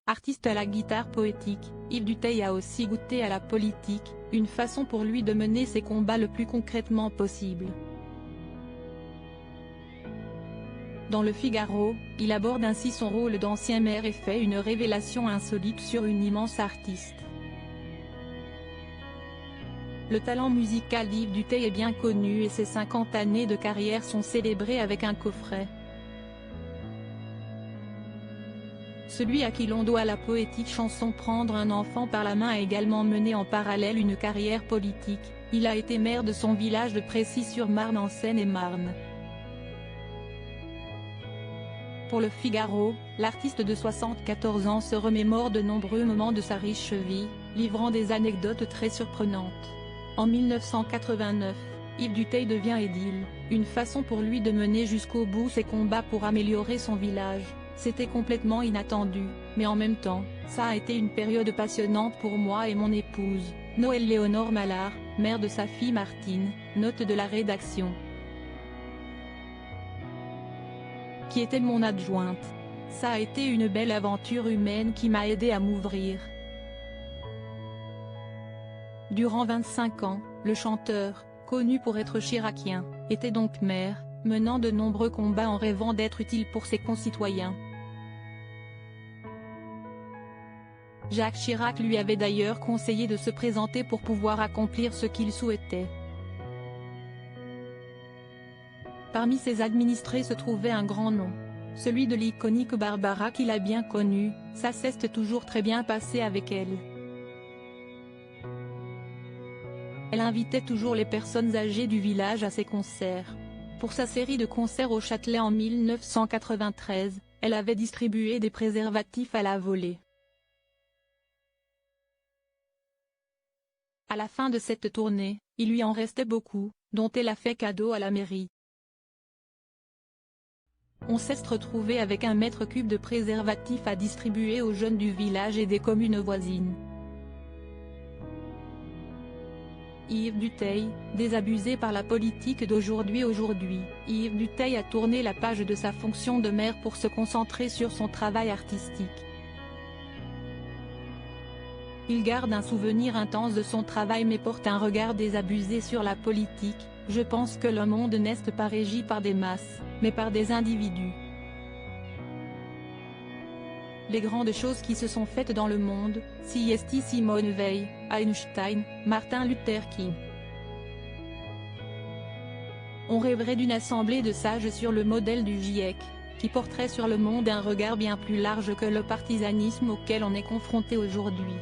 Artiste à la guitare poétique, Yves Duteil a aussi goûté à la politique, une façon pour lui de mener ses combats le plus concrètement possible. Dans Le Figaro, il aborde ainsi son rôle d'ancien maire et fait une révélation insolite sur une immense artiste. Le talent musical d'Yves Duteil est bien connu et ses 50 années de carrière sont célébrées avec un coffret. Celui à qui l'on doit la poétique chanson Prendre un enfant par la main a également mené en parallèle une carrière politique. Il a été maire de son village de Précy-sur-Marne en Seine-et-Marne. Pour Le Figaro, l'artiste de 74 ans se remémore de nombreux moments de sa riche vie, livrant des anecdotes très surprenantes. En 1989, Yves Duteil devient édile, une façon pour lui de mener jusqu'au bout ses combats pour améliorer son village. C'était complètement inattendu, mais en même temps, ça a été une période passionnante pour moi et mon épouse, Noëlle Léonore Mallard, mère de sa fille Martine, note de la rédaction, qui était mon adjointe. Ça a été une belle aventure humaine qui m'a aidé à m'ouvrir. Durant 25 ans, le chanteur, connu pour être chiracien, était donc maire, menant de nombreux combats en rêvant d'être utile pour ses concitoyens. Jacques Chirac lui avait d'ailleurs conseillé de se présenter pour pouvoir accomplir ce qu'il souhaitait. Parmi ses administrés se trouvait un grand nom. Celui de l'iconique Barbara qu'il a bien connue, ça s'est toujours très bien passé avec elle. Elle invitait toujours les personnes âgées du village à ses concerts. Pour sa série de concerts au Châtelet en 1993, elle avait distribué des préservatifs à la volée. À la fin de cette tournée, il lui en restait beaucoup, dont elle a fait cadeau à la mairie. On s'est retrouvé avec 1 mètre cube de préservatifs à distribuer aux jeunes du village et des communes voisines. Yves Duteil, désabusé par la politique d'aujourd'hui. Yves Duteil a tourné la page de sa fonction de maire pour se concentrer sur son travail artistique. Il garde un souvenir intense de son travail mais porte un regard désabusé sur la politique. Je pense que le monde n'est pas régi par des masses, mais par des individus. Les grandes choses qui se sont faites dans le monde, Siesti Simone Veil, Einstein, Martin Luther King. On rêverait d'une assemblée de sages sur le modèle du GIEC, qui porterait sur le monde un regard bien plus large que le partisanisme auquel on est confronté aujourd'hui.